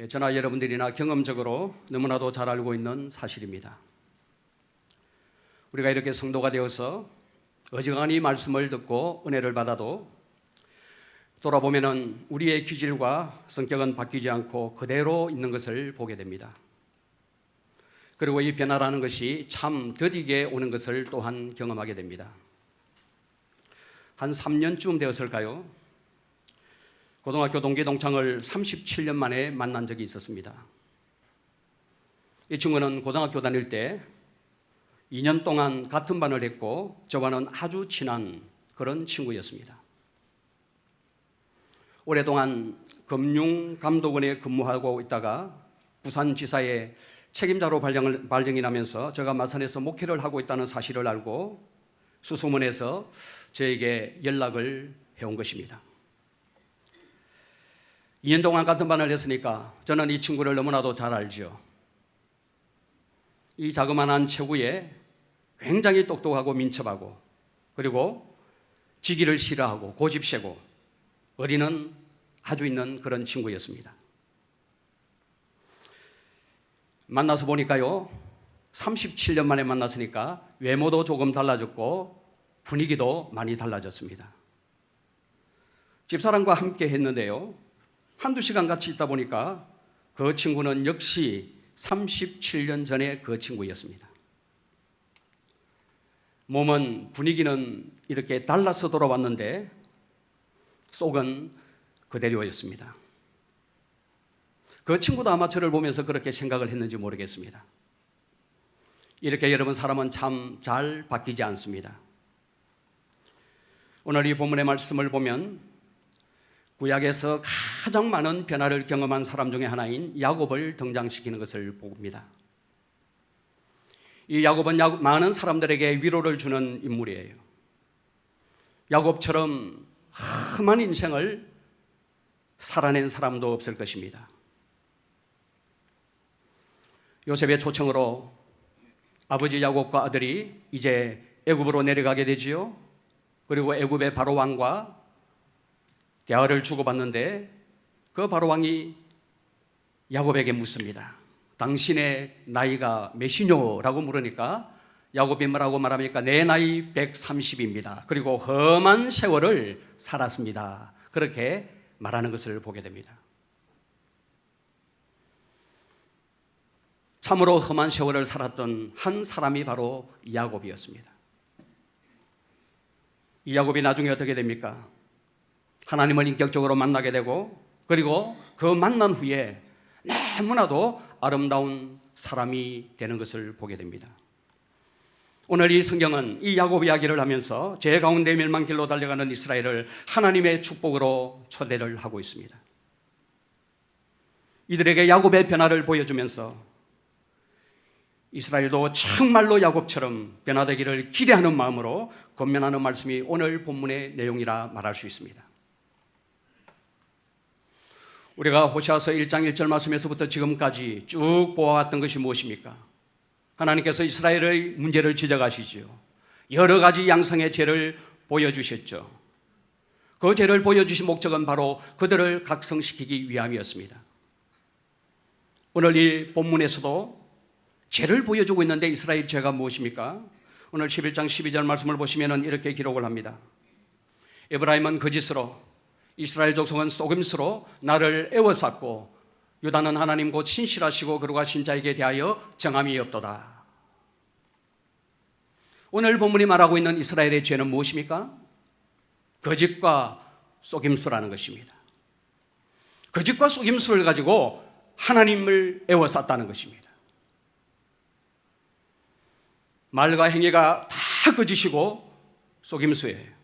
저나 여러분들이나 경험적으로 너무나도 잘 알고 있는 사실입니다. 우리가 이렇게 성도가 되어서 어지간히 말씀을 듣고 은혜를 받아도 돌아보면은 우리의 기질과 성격은 바뀌지 않고 그대로 있는 것을 보게 됩니다. 그리고 이 변화라는 것이 참 더디게 오는 것을 또한 경험하게 됩니다. 한 3년쯤 되었을까요? 고등학교 동기 동창을 37년 만에 만난 적이 있었습니다. 이 친구는 고등학교 다닐 때 2년 동안 같은 반을 했고 저와는 아주 친한 그런 친구였습니다. 오랫동안 금융감독원에 근무하고 있다가 부산지사에 책임자로 발령이 나면서 제가 마산에서 목회를 하고 있다는 사실을 알고 수소문해서 저에게 연락을 해온 것입니다. 2년 동안 같은 반을 했으니까 저는 이 친구를 너무나도 잘 알죠. 이 자그마한 체구에 굉장히 똑똑하고 민첩하고 그리고 지기를 싫어하고 고집세고 어리는 아주 있는 그런 친구였습니다. 만나서 보니까요, 37년 만에 만났으니까 외모도 조금 달라졌고 분위기도 많이 달라졌습니다. 집사람과 함께 했는데요, 한두 시간 같이 있다 보니까 그 친구는 역시 37년 전에 그 친구였습니다. 몸은 분위기는 이렇게 달라서 돌아왔는데 속은 그대로였습니다. 그 친구도 아마 저를 보면서 그렇게 생각을 했는지 모르겠습니다. 이렇게 여러분 사람은 참 잘 바뀌지 않습니다. 오늘 이 본문의 말씀을 보면 구약에서 가장 많은 변화를 경험한 사람 중에 하나인 야곱을 등장시키는 것을 봅니다. 이 야곱은 많은 사람들에게 위로를 주는 인물이에요. 야곱처럼 험한 인생을 살아낸 사람도 없을 것입니다. 요셉의 초청으로 아버지 야곱과 아들이 이제 애굽으로 내려가게 되지요. 그리고 애굽의 바로 왕과 대화를 주고받는데 그 바로 왕이 야곱에게 묻습니다. 당신의 나이가 몇이뇨라고 물으니까 야곱이 뭐라고 말합니까? 내 나이 130입니다. 그리고 험한 세월을 살았습니다. 그렇게 말하는 것을 보게 됩니다. 참으로 험한 세월을 살았던 한 사람이 바로 야곱이었습니다. 이 야곱이 나중에 어떻게 됩니까? 하나님을 인격적으로 만나게 되고 그리고 그 만난 후에 너무나도 아름다운 사람이 되는 것을 보게 됩니다. 오늘 이 성경은 이 야곱 이야기를 하면서 죄 가운데 멸망길로 달려가는 이스라엘을 하나님의 축복으로 초대를 하고 있습니다. 이들에게 야곱의 변화를 보여주면서 이스라엘도 정말로 야곱처럼 변화되기를 기대하는 마음으로 권면하는 말씀이 오늘 본문의 내용이라 말할 수 있습니다. 우리가 호세아서 1장 1절 말씀에서부터 지금까지 쭉 보아왔던 것이 무엇입니까? 하나님께서 이스라엘의 문제를 지적하시죠. 여러 가지 양상의 죄를 보여주셨죠. 그 죄를 보여주신 목적은 바로 그들을 각성시키기 위함이었습니다. 오늘 이 본문에서도 죄를 보여주고 있는데 이스라엘 죄가 무엇입니까? 오늘 11장 12절 말씀을 보시면 이렇게 기록을 합니다. 에브라임은 거짓으로 이스라엘 족속은 속임수로 나를 애워쌌고 유다는 하나님 곧 신실하시고 그러가 신자에게 대하여 정함이 없도다. 오늘 본문이 말하고 있는 이스라엘의 죄는 무엇입니까? 거짓과 속임수라는 것입니다. 거짓과 속임수를 가지고 하나님을 애워쌌다는 것입니다. 말과 행위가 다 거짓이고 속임수예요.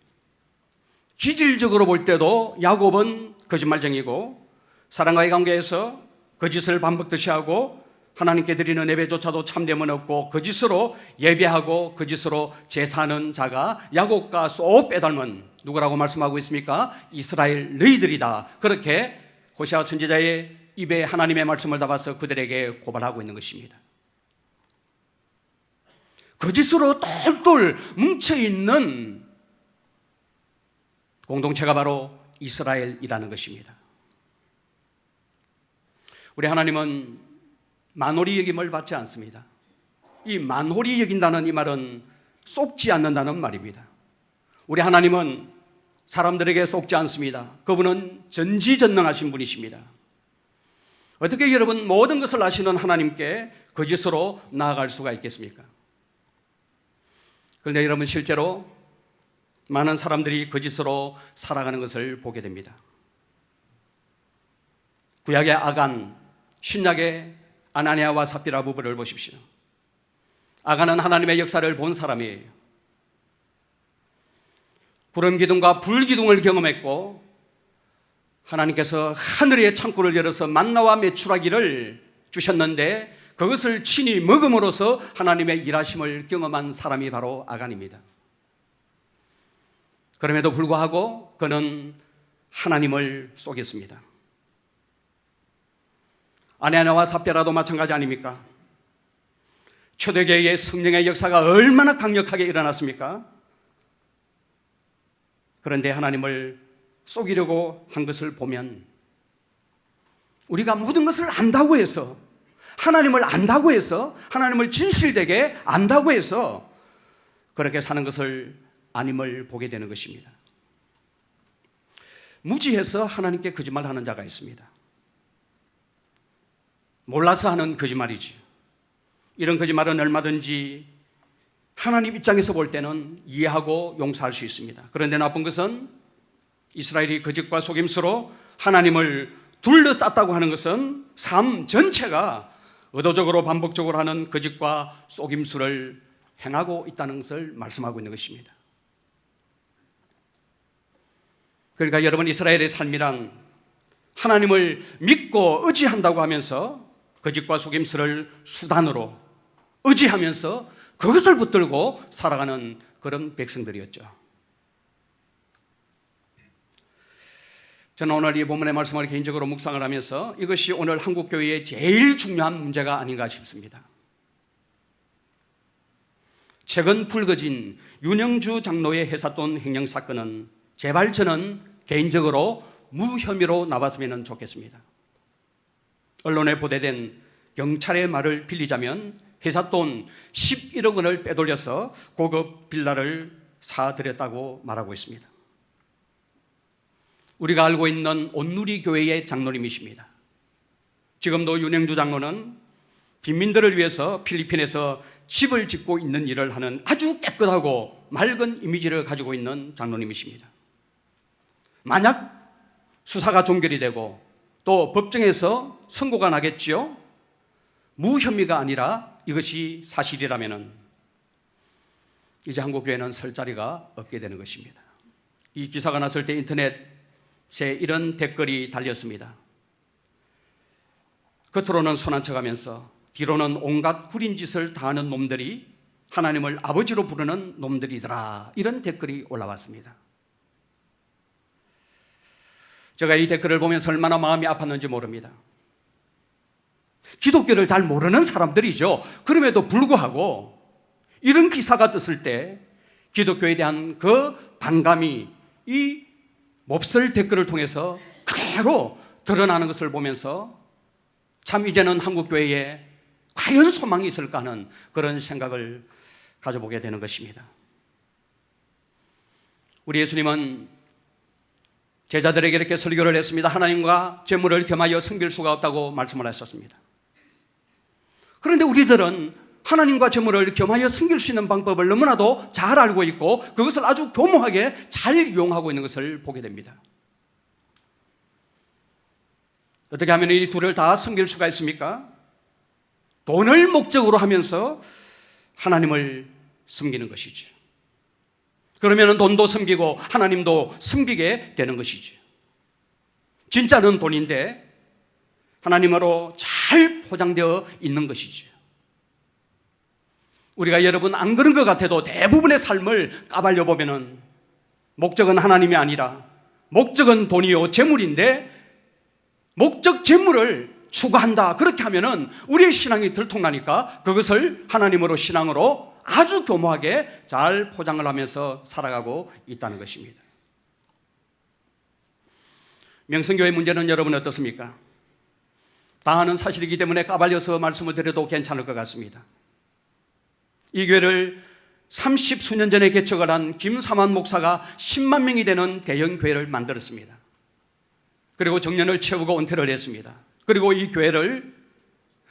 기질적으로 볼 때도 야곱은 거짓말쟁이고 사랑과의 관계에서 거짓을 반복듯이 하고 하나님께 드리는 예배조차도 참됨은 없고 거짓으로 예배하고 거짓으로 제사하는 자가 야곱과 쏙 빼닮은 누구라고 말씀하고 있습니까? 이스라엘 너희들이다. 그렇게 호세아 선지자의 입에 하나님의 말씀을 담아서 그들에게 고발하고 있는 것입니다. 거짓으로 똘똘 뭉쳐있는 공동체가 바로 이스라엘이라는 것입니다. 우리 하나님은 만홀히 여김을 받지 않습니다. 이 만홀히 여긴다는 이 말은 속지 않는다는 말입니다. 우리 하나님은 사람들에게 속지 않습니다. 그분은 전지전능하신 분이십니다. 어떻게 여러분 모든 것을 아시는 하나님께 거짓으로 나아갈 수가 있겠습니까? 그런데 여러분 실제로 많은 사람들이 거짓으로 살아가는 것을 보게 됩니다. 구약의 아간, 신약의 아나니아와 삽비라 부부를 보십시오. 아간은 하나님의 역사를 본 사람이에요. 구름 기둥과 불 기둥을 경험했고 하나님께서 하늘의 창고를 열어서 만나와 메추라기를 주셨는데 그것을 친히 먹음으로써 하나님의 일하심을 경험한 사람이 바로 아간입니다. 그럼에도 불구하고 그는 하나님을 속였습니다. 아나니아와 삽비라도 마찬가지 아닙니까? 초대교회의 성령의 역사가 얼마나 강력하게 일어났습니까? 그런데 하나님을 속이려고 한 것을 보면 우리가 모든 것을 안다고 해서, 하나님을 안다고 해서, 하나님을 진실되게 안다고 해서 그렇게 사는 것을 아님을 보게 되는 것입니다. 무지해서 하나님께 거짓말하는 자가 있습니다. 몰라서 하는 거짓말이지. 이런 거짓말은 얼마든지 하나님 입장에서 볼 때는 이해하고 용서할 수 있습니다. 그런데 나쁜 것은 이스라엘이 거짓과 속임수로 하나님을 둘러쌌다고 하는 것은 삶 전체가 의도적으로 반복적으로 하는 거짓과 속임수를 행하고 있다는 것을 말씀하고 있는 것입니다. 그러니까 여러분, 이스라엘의 삶이란 하나님을 믿고 의지한다고 하면서 거짓과 속임수를 수단으로 의지하면서 그것을 붙들고 살아가는 그런 백성들이었죠. 저는 오늘 이 본문의 말씀을 개인적으로 묵상을 하면서 이것이 오늘 한국교회의 제일 중요한 문제가 아닌가 싶습니다. 최근 불거진 윤영주 장로의 해사돈 횡령 사건은 제발 저는 개인적으로 무혐의로 나왔으면 좋겠습니다. 언론에 보도된 경찰의 말을 빌리자면 회삿돈 11억 원을 빼돌려서 고급 빌라를 사들였다고 말하고 있습니다. 우리가 알고 있는 온누리 교회의 장로님이십니다. 지금도 윤영주 장로는 빈민들을 위해서 필리핀에서 집을 짓고 있는 일을 하는 아주 깨끗하고 맑은 이미지를 가지고 있는 장로님이십니다. 만약 수사가 종결이 되고 또 법정에서 선고가 나겠지요. 무혐의가 아니라 이것이 사실이라면 이제 한국교회는 설 자리가 없게 되는 것입니다. 이 기사가 났을 때 인터넷에 이런 댓글이 달렸습니다. 겉으로는 순한 척하면서 뒤로는 온갖 구린 짓을 다하는 놈들이 하나님을 아버지로 부르는 놈들이더라, 이런 댓글이 올라왔습니다. 제가 이 댓글을 보면서 얼마나 마음이 아팠는지 모릅니다. 기독교를 잘 모르는 사람들이죠. 그럼에도 불구하고 이런 기사가 떴을 때 기독교에 대한 그 반감이 이 몹쓸 댓글을 통해서 그대로 드러나는 것을 보면서 참 이제는 한국교회에 과연 소망이 있을까 하는 그런 생각을 가져보게 되는 것입니다. 우리 예수님은 제자들에게 이렇게 설교를 했습니다. 하나님과 재물을 겸하여 섬길 수가 없다고 말씀을 하셨습니다. 그런데 우리들은 하나님과 재물을 겸하여 섬길 수 있는 방법을 너무나도 잘 알고 있고 그것을 아주 교묘하게 잘 이용하고 있는 것을 보게 됩니다. 어떻게 하면 이 둘을 다 섬길 수가 있습니까? 돈을 목적으로 하면서 하나님을 섬기는 것이죠. 그러면 돈도 섬기고 하나님도 섬기게 되는 것이죠. 진짜는 돈인데 하나님으로 잘 포장되어 있는 것이죠. 우리가 여러분 안 그런 것 같아도 대부분의 삶을 까발려 보면은 목적은 하나님이 아니라 목적은 돈이요 재물인데 목적 재물을 추구한다, 그렇게 하면은 우리의 신앙이 들통나니까 그것을 하나님으로 신앙으로 아주 교묘하게 잘 포장을 하면서 살아가고 있다는 것입니다. 명성교회 문제는 여러분 어떻습니까? 다 아는 사실이기 때문에 까발려서 말씀을 드려도 괜찮을 것 같습니다. 이 교회를 30수년 전에 개척을 한 김삼환 목사가 10만 명이 되는 대형 교회를 만들었습니다. 그리고 정년을 채우고 은퇴를 했습니다. 그리고 이 교회를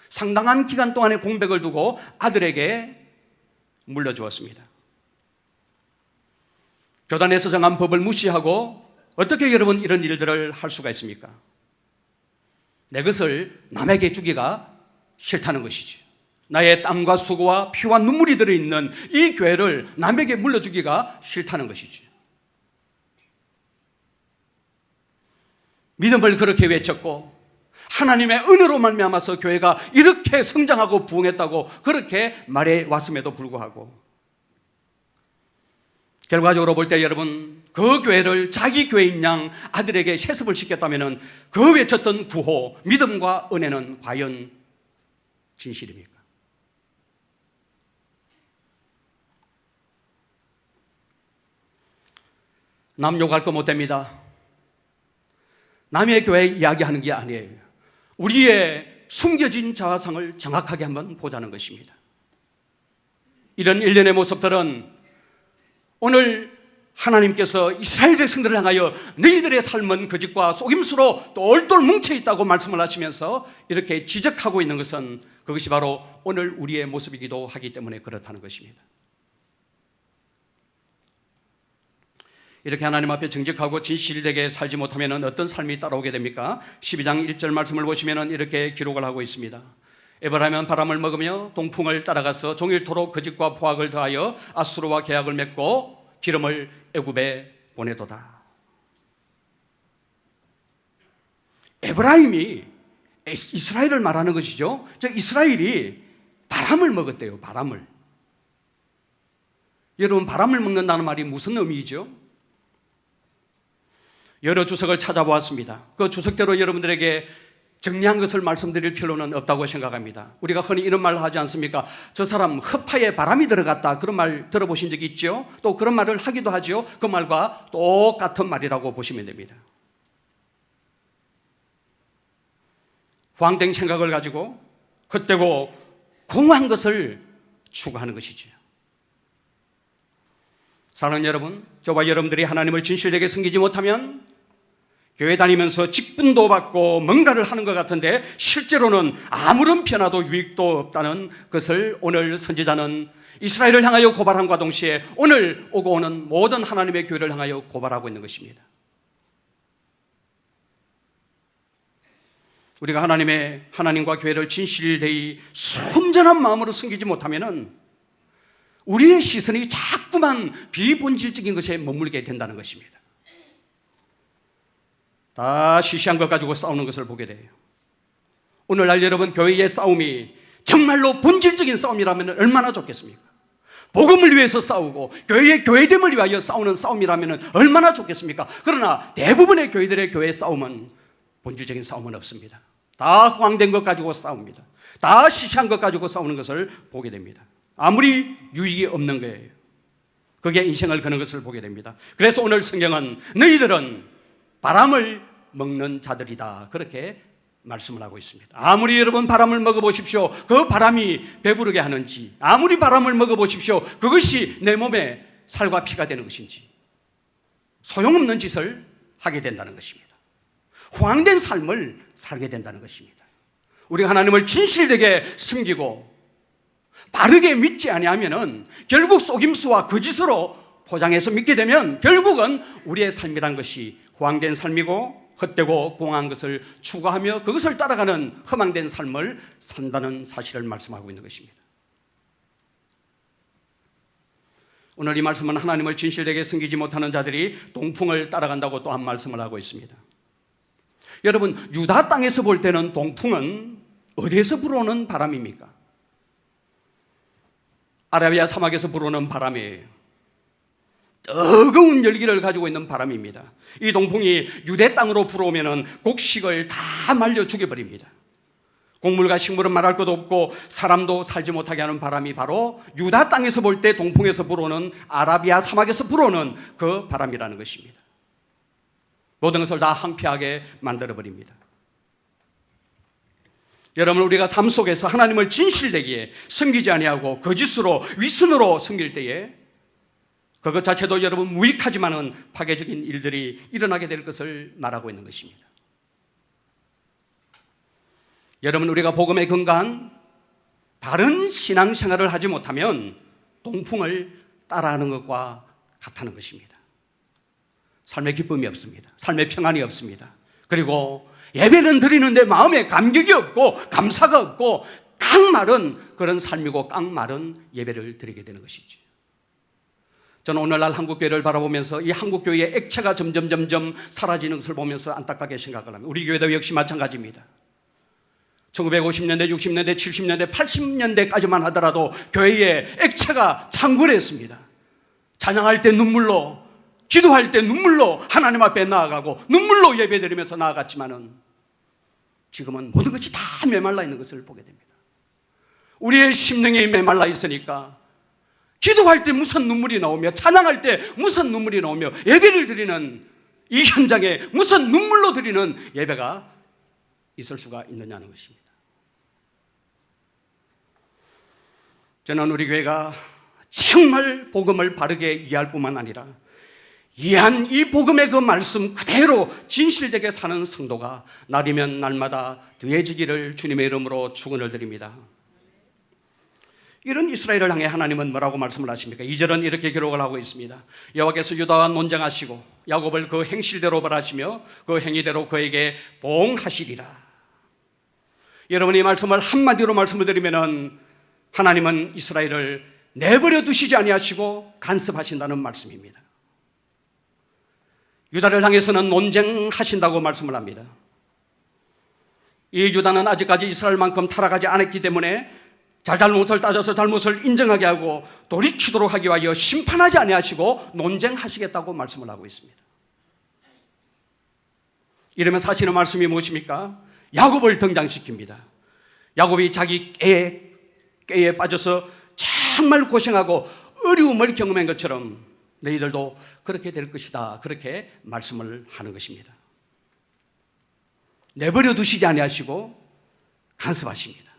상당한 기간 동안의 공백을 두고 아들에게 물려주었습니다. 교단에서 정한 법을 무시하고 어떻게 여러분 이런 일들을 할 수가 있습니까? 내 것을 남에게 주기가 싫다는 것이지. 나의 땀과 수고와 피와 눈물이 들어있는 이 교회를 남에게 물려주기가 싫다는 것이지. 믿음을 그렇게 외쳤고 하나님의 은혜로 말미암아서 교회가 이렇게 성장하고 부흥했다고 그렇게 말해 왔음에도 불구하고 결과적으로 볼 때 여러분 그 교회를 자기 교회인 양 아들에게 세습을 시켰다면 그 외쳤던 구호, 믿음과 은혜는 과연 진실입니까? 남 욕할 거 못 됩니다. 남의 교회 이야기하는 게 아니에요. 우리의 숨겨진 자아상을 정확하게 한번 보자는 것입니다. 이런 일련의 모습들은 오늘 하나님께서 이스라엘 백성들을 향하여 너희들의 삶은 거짓과 속임수로 똘똘 뭉쳐있다고 말씀을 하시면서 이렇게 지적하고 있는 것은 그것이 바로 오늘 우리의 모습이기도 하기 때문에 그렇다는 것입니다. 이렇게 하나님 앞에 정직하고 진실되게 살지 못하면 어떤 삶이 따라오게 됩니까? 12장 1절 말씀을 보시면 이렇게 기록을 하고 있습니다. 에브라임은 바람을 먹으며 동풍을 따라가서 종일토록 거짓과 포악을 더하여 아수르와 계약을 맺고 기름을 애굽에 보내도다. 에브라임이 이스라엘을 말하는 것이죠. 저 이스라엘이 바람을 먹었대요. 바람을. 여러분 바람을 먹는다는 말이 무슨 의미이죠? 여러 주석을 찾아보았습니다. 그 주석대로 여러분들에게 정리한 것을 말씀드릴 필요는 없다고 생각합니다. 우리가 흔히 이런 말을 하지 않습니까? 저 사람 허파에 바람이 들어갔다. 그런 말 들어보신 적이 있죠? 또 그런 말을 하기도 하죠. 그 말과 똑같은 말이라고 보시면 됩니다. 황된 생각을 가지고 헛되고 공허한 것을 추구하는 것이죠. 사랑하는 여러분, 저와 여러분들이 하나님을 진실되게 섬기지 못하면 교회 다니면서 직분도 받고 뭔가를 하는 것 같은데 실제로는 아무런 변화도 유익도 없다는 것을 오늘 선지자는 이스라엘을 향하여 고발함과 동시에 오늘 오고 오는 모든 하나님의 교회를 향하여 고발하고 있는 것입니다. 우리가 하나님과 교회를 진실되이 순전한 마음으로 섬기지 못하면 우리의 시선이 자꾸만 비본질적인 것에 머물게 된다는 것입니다. 다 시시한 것 가지고 싸우는 것을 보게 돼요. 오늘날 여러분 교회의 싸움이 정말로 본질적인 싸움이라면 얼마나 좋겠습니까? 복음을 위해서 싸우고 교회의 교회됨을 위하여 싸우는 싸움이라면 얼마나 좋겠습니까? 그러나 대부분의 교회들의 교회 싸움은 본질적인 싸움은 없습니다. 다 허황된 것 가지고 싸웁니다. 다 시시한 것 가지고 싸우는 것을 보게 됩니다. 아무리 유익이 없는 거예요. 그게 인생을 거는 것을 보게 됩니다. 그래서 오늘 성경은 너희들은 바람을 먹는 자들이다. 그렇게 말씀을 하고 있습니다. 아무리 여러분 바람을 먹어보십시오. 그 바람이 배부르게 하는지, 아무리 바람을 먹어보십시오. 그것이 내 몸에 살과 피가 되는 것인지 소용없는 짓을 하게 된다는 것입니다. 허황된 삶을 살게 된다는 것입니다. 우리가 하나님을 진실되게 섬기고 바르게 믿지 아니하면은 결국 속임수와 거짓으로 포장해서 믿게 되면 결국은 우리의 삶이란 것이 허황된 삶이고 헛되고 공허한 것을 추구하며 그것을 따라가는 허망된 삶을 산다는 사실을 말씀하고 있는 것입니다. 오늘 이 말씀은 하나님을 진실되게 섬기지 못하는 자들이 동풍을 따라간다고 또 한 말씀을 하고 있습니다. 여러분 유다 땅에서 볼 때는 동풍은 어디에서 불어오는 바람입니까? 아라비아 사막에서 불어오는 바람이에요. 뜨거운 열기를 가지고 있는 바람입니다. 이 동풍이 유대 땅으로 불어오면 곡식을 다 말려 죽여버립니다. 곡물과 식물은 말할 것도 없고 사람도 살지 못하게 하는 바람이 바로 유다 땅에서 볼 때 동풍에서 불어오는 아라비아 사막에서 불어오는 그 바람이라는 것입니다. 모든 것을 다 황폐하게 만들어버립니다. 여러분, 우리가 삶 속에서 하나님을 진실되게 섬기지 아니하고 거짓으로 위선으로 섬길 때에 그것 자체도 여러분 무익하지만은 파괴적인 일들이 일어나게 될 것을 말하고 있는 것입니다. 여러분, 우리가 복음에 근거한 바른 신앙생활을 하지 못하면 동풍을 따라하는 것과 같다는 것입니다. 삶의 기쁨이 없습니다. 삶의 평안이 없습니다. 그리고 예배는 드리는데 마음에 감격이 없고 감사가 없고 깡마른 그런 삶이고 깡마른 예배를 드리게 되는 것이죠. 저는 오늘날 한국교회를 바라보면서 이 한국교회의 액체가 점점 사라지는 것을 보면서 안타깝게 생각을 합니다. 우리 교회도 역시 마찬가지입니다. 1950년대, 60년대, 70년대, 80년대까지만 하더라도 교회의 액체가 창궐했습니다. 찬양할 때 눈물로, 기도할 때 눈물로 하나님 앞에 나아가고 눈물로 예배드리면서 나아갔지만은 지금은 모든 것이 다 메말라 있는 것을 보게 됩니다. 우리의 심령이 메말라 있으니까 기도할 때 무슨 눈물이 나오며 찬양할 때 무슨 눈물이 나오며 예배를 드리는 이 현장에 무슨 눈물로 드리는 예배가 있을 수가 있느냐는 것입니다. 저는 우리 교회가 정말 복음을 바르게 이해할 뿐만 아니라 이해한 이 복음의 그 말씀 그대로 진실되게 사는 성도가 날이면 날마다 더해지기를 주님의 이름으로 축원을 드립니다. 이런 이스라엘을 향해 하나님은 뭐라고 말씀을 하십니까? 2절은 이렇게 기록을 하고 있습니다. 여호와께서 유다와 논쟁하시고 야곱을 그 행실대로 벌하시며 그 행위대로 그에게 보응하시리라. 여러분, 이 말씀을 한마디로 말씀을 드리면은 하나님은 이스라엘을 내버려 두시지 아니하시고 간섭하신다는 말씀입니다. 유다를 향해서는 논쟁하신다고 말씀을 합니다. 이 유다는 아직까지 이스라엘만큼 타락하지 않았기 때문에 잘잘못을 따져서 잘못을 인정하게 하고 돌이키도록 하기 위하여 심판하지 아니하시고 논쟁하시겠다고 말씀을 하고 있습니다. 이러면서 하시는 말씀이 무엇입니까? 야곱을 등장시킵니다. 야곱이 자기 꾀에 빠져서 정말 고생하고 어려움을 경험한 것처럼 너희들도 그렇게 될 것이다, 그렇게 말씀을 하는 것입니다. 내버려 두시지 아니하시고 간섭하십니다.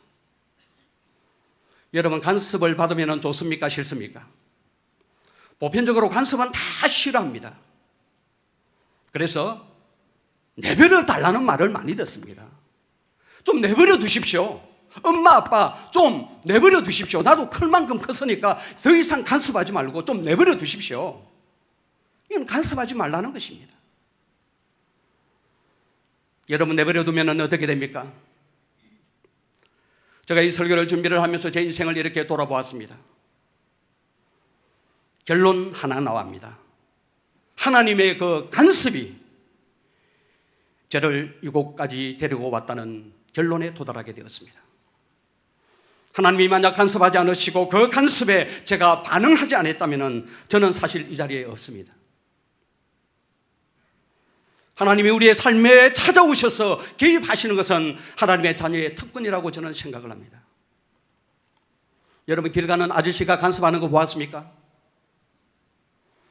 여러분, 간섭을 받으면 좋습니까, 싫습니까? 보편적으로 간섭은 다 싫어합니다. 그래서 내버려 달라는 말을 많이 듣습니다. 좀 내버려 두십시오. 엄마 아빠 좀 내버려 두십시오. 나도 클 만큼 컸으니까 더 이상 간섭하지 말고 좀 내버려 두십시오. 이건 간섭하지 말라는 것입니다. 여러분, 내버려 두면 어떻게 됩니까? 제가 이 설교를 준비를 하면서 제 인생을 이렇게 돌아보았습니다. 결론 하나 나옵니다. 하나님의 그 간섭이 저를 이곳까지 데리고 왔다는 결론에 도달하게 되었습니다. 하나님이 만약 간섭하지 않으시고 그 간섭에 제가 반응하지 않았다면 저는 사실 이 자리에 없습니다. 하나님이 우리의 삶에 찾아오셔서 개입하시는 것은 하나님의 자녀의 특권이라고 저는 생각을 합니다. 여러분, 길 가는 아저씨가 간섭하는 거 보았습니까?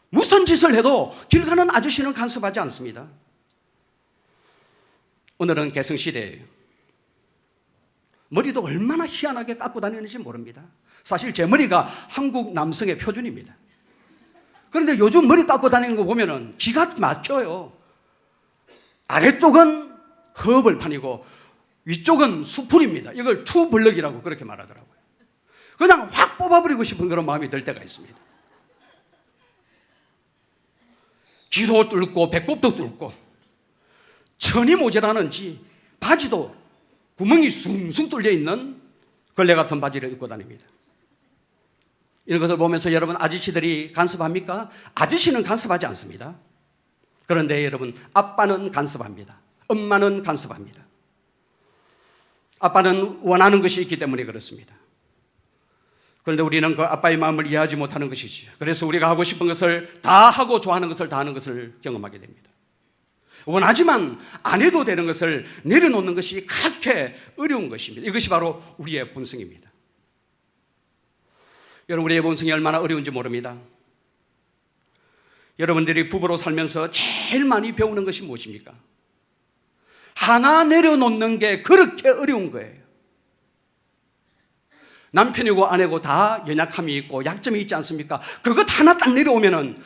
무슨 짓을 해도 길 가는 아저씨는 간섭하지 않습니다. 오늘은 개성시대예요. 머리도 얼마나 희한하게 깎고 다니는지 모릅니다. 사실 제 머리가 한국 남성의 표준입니다. 그런데 요즘 머리 깎고 다니는 거 보면은 기가 막혀요. 아래쪽은 허벌판이고 위쪽은 수풀입니다. 이걸 투블럭이라고 그렇게 말하더라고요. 그냥 확 뽑아버리고 싶은 그런 마음이 들 때가 있습니다. 귀도 뚫고 배꼽도 뚫고 천이 모자라는지 바지도 구멍이 숭숭 뚫려 있는 걸레 같은 바지를 입고 다닙니다. 이런 것을 보면서 여러분, 아저씨들이 간섭합니까? 아저씨는 간섭하지 않습니다. 그런데 여러분, 아빠는 간섭합니다. 엄마는 간섭합니다. 아빠는 원하는 것이 있기 때문에 그렇습니다. 그런데 우리는 그 아빠의 마음을 이해하지 못하는 것이죠. 그래서 우리가 하고 싶은 것을 다 하고 좋아하는 것을 다 하는 것을 경험하게 됩니다. 원하지만 안 해도 되는 것을 내려놓는 것이 그렇게 어려운 것입니다. 이것이 바로 우리의 본성입니다. 여러분, 우리의 본성이 얼마나 어려운지 모릅니다. 여러분들이 부부로 살면서 제일 많이 배우는 것이 무엇입니까? 하나 내려놓는 게 그렇게 어려운 거예요. 남편이고 아내고 다 연약함이 있고 약점이 있지 않습니까? 그것 하나 딱 내려오면은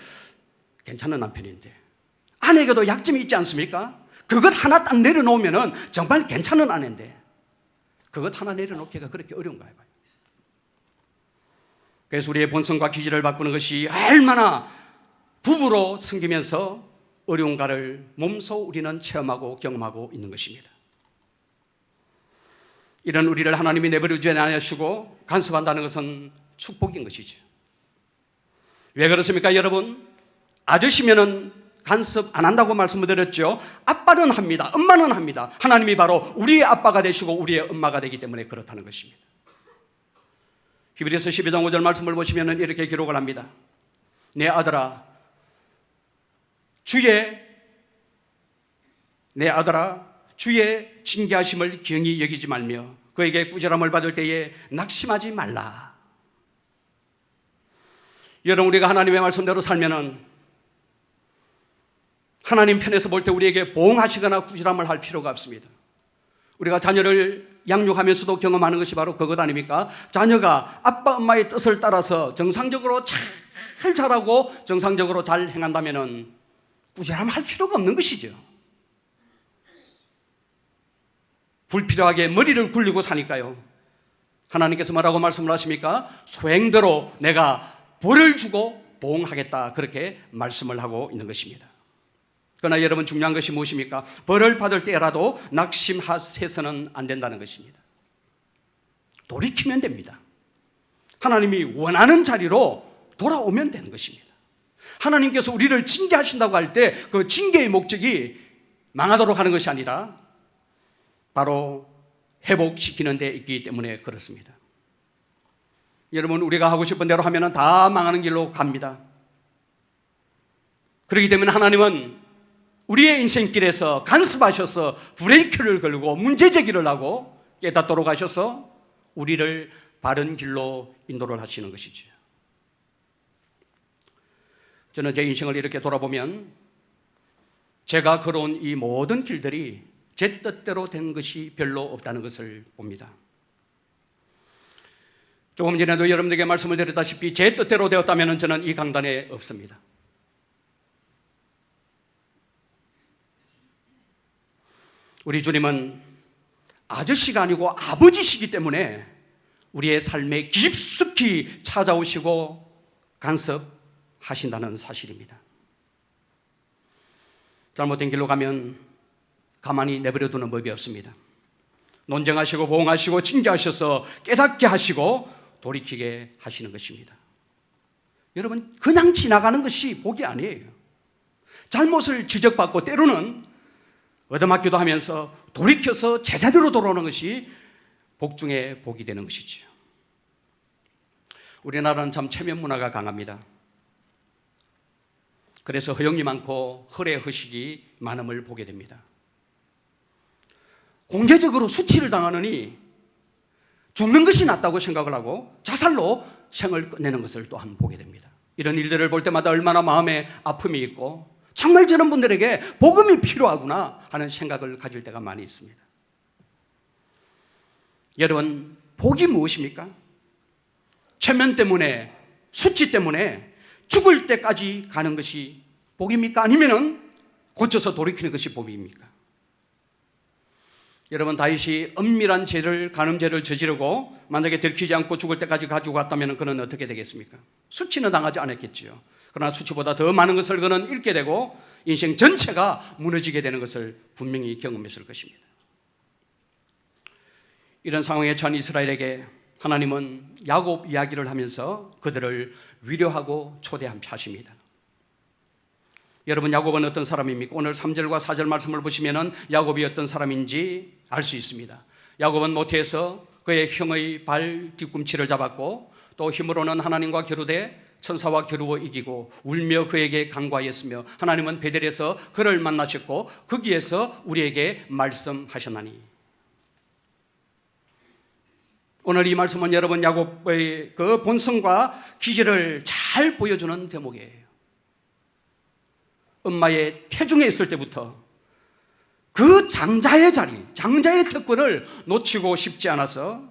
괜찮은 남편인데, 아내에게도 약점이 있지 않습니까? 그것 하나 딱 내려놓으면은 정말 괜찮은 아내인데, 그것 하나 내려놓기가 그렇게 어려운가 해봐요. 그래서 우리의 본성과 기질을 바꾸는 것이 얼마나 부부로 섬기면서 어려운가를 몸소 우리는 체험하고 경험하고 있는 것입니다. 이런 우리를 하나님이 내버려두지 않으시고 간섭한다는 것은 축복인 것이죠. 왜 그렇습니까, 여러분? 아저씨면은 간섭 안 한다고 말씀을 드렸죠. 아빠는 합니다. 엄마는 합니다. 하나님이 바로 우리의 아빠가 되시고 우리의 엄마가 되기 때문에 그렇다는 것입니다. 히브리서 12장 5절 말씀을 보시면 이렇게 기록을 합니다. 내 아들아, 주의 징계하심을 경히 여기지 말며 그에게 꾸지람을 받을 때에 낙심하지 말라. 여러분, 우리가 하나님의 말씀대로 살면은 하나님 편에서 볼 때 우리에게 보응하시거나 꾸지람을 할 필요가 없습니다. 우리가 자녀를 양육하면서도 경험하는 것이 바로 그것 아닙니까? 자녀가 아빠 엄마의 뜻을 따라서 정상적으로 잘 자라고 정상적으로 잘 행한다면은 꾸지람할 필요가 없는 것이죠. 불필요하게 머리를 굴리고 사니까요. 하나님께서 뭐라고 말씀을 하십니까? 소행대로 내가 벌을 주고 보응하겠다, 그렇게 말씀을 하고 있는 것입니다. 그러나 여러분, 중요한 것이 무엇입니까? 벌을 받을 때라도 낙심해서는 안 된다는 것입니다. 돌이키면 됩니다. 하나님이 원하는 자리로 돌아오면 되는 것입니다. 하나님께서 우리를 징계하신다고 할 때 그 징계의 목적이 망하도록 하는 것이 아니라 바로 회복시키는 데 있기 때문에 그렇습니다. 여러분, 우리가 하고 싶은 대로 하면 다 망하는 길로 갑니다. 그렇기 때문에 하나님은 우리의 인생길에서 간섭하셔서 브레이크를 걸고 문제제기를 하고 깨닫도록 하셔서 우리를 바른 길로 인도를 하시는 것이죠. 저는 제 인생을 이렇게 돌아보면 제가 걸어온 이 모든 길들이 제 뜻대로 된 것이 별로 없다는 것을 봅니다. 조금 전에도 여러분들에게 말씀을 드렸다시피 제 뜻대로 되었다면 저는 이 강단에 없습니다. 우리 주님은 아저씨가 아니고 아버지시기 때문에 우리의 삶에 깊숙이 찾아오시고 간섭하신다는 사실입니다. 잘못된 길로 가면 가만히 내버려 두는 법이 없습니다. 논쟁하시고 보응하시고 징계하셔서 깨닫게 하시고 돌이키게 하시는 것입니다. 여러분, 그냥 지나가는 것이 복이 아니에요. 잘못을 지적받고 때로는 얻어맞기도 하면서 돌이켜서 제자리로 돌아오는 것이 복 중에 복이 되는 것이죠. 우리나라는 참 체면 문화가 강합니다. 그래서 허영이 많고 허례허식이 많음을 보게 됩니다. 공개적으로 수치를 당하느니 죽는 것이 낫다고 생각을 하고 자살로 생을 끝내는 것을 또한 보게 됩니다. 이런 일들을 볼 때마다 얼마나 마음에 아픔이 있고 정말 저런 분들에게 복음이 필요하구나 하는 생각을 가질 때가 많이 있습니다. 여러분, 복이 무엇입니까? 체면 때문에, 수치 때문에 죽을 때까지 가는 것이 복입니까? 아니면은 고쳐서 돌이키는 것이 복입니까? 여러분, 다윗이 엄밀한 죄를, 간음죄를 저지르고 만약에 들키지 않고 죽을 때까지 가지고 갔다면 그는 어떻게 되겠습니까? 수치는 당하지 않았겠지요. 그러나 수치보다 더 많은 것을 그는 잃게 되고 인생 전체가 무너지게 되는 것을 분명히 경험했을 것입니다. 이런 상황에 처한 이스라엘에게 하나님은 야곱 이야기를 하면서 그들을 위로하고 초대하십니다. 여러분, 야곱은 어떤 사람입니까? 오늘 3절과 4절 말씀을 보시면 야곱이 어떤 사람인지 알 수 있습니다. 야곱은 모태에서 그의 형의 발 뒤꿈치를 잡았고 또 힘으로는 하나님과 겨루되 천사와 겨루어 이기고 울며 그에게 간구하였으며 하나님은 베델에서 그를 만나셨고 거기에서 우리에게 말씀하셨나니. 오늘 이 말씀은 여러분 야곱의 그 본성과 기질을 잘 보여주는 대목이에요. 엄마의 태중에 있을 때부터 그 장자의 자리, 장자의 특권을 놓치고 싶지 않아서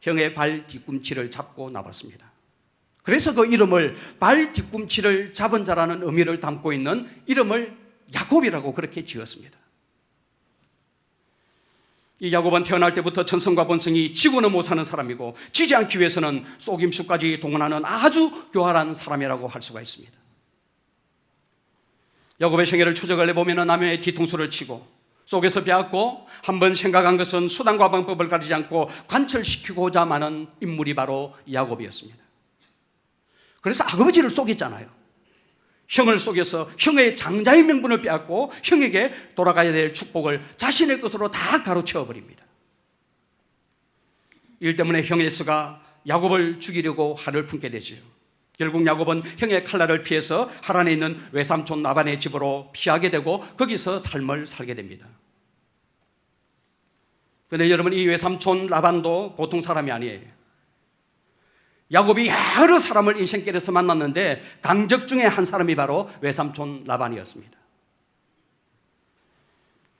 형의 발 뒤꿈치를 잡고 나왔습니다. 그래서 그 이름을 발 뒤꿈치를 잡은 자라는 의미를 담고 있는 이름을 야곱이라고 그렇게 지었습니다. 이 야곱은 태어날 때부터 천성과 본성이 지고는 못 사는 사람이고 지지 않기 위해서는 속임수까지 동원하는 아주 교활한 사람이라고 할 수가 있습니다. 야곱의 생애를 추적을 해보면 남의 뒤통수를 치고 속에서 빼앗고 한번 생각한 것은 수단과 방법을 가리지 않고 관철시키고자 하는 인물이 바로 야곱이었습니다. 그래서 아버지를 속였잖아요. 형을 속여서 형의 장자의 명분을 빼앗고 형에게 돌아가야 될 축복을 자신의 것으로 다 가로채워버립니다. 일 때문에 형 에서가 야곱을 죽이려고 한을 품게 되죠. 결국 야곱은 형의 칼날을 피해서 하란에 있는 외삼촌 라반의 집으로 피하게 되고 거기서 삶을 살게 됩니다. 그런데 여러분, 이 외삼촌 라반도 보통 사람이 아니에요. 야곱이 여러 사람을 인생길에서 만났는데 강적 중에 한 사람이 바로 외삼촌 라반이었습니다.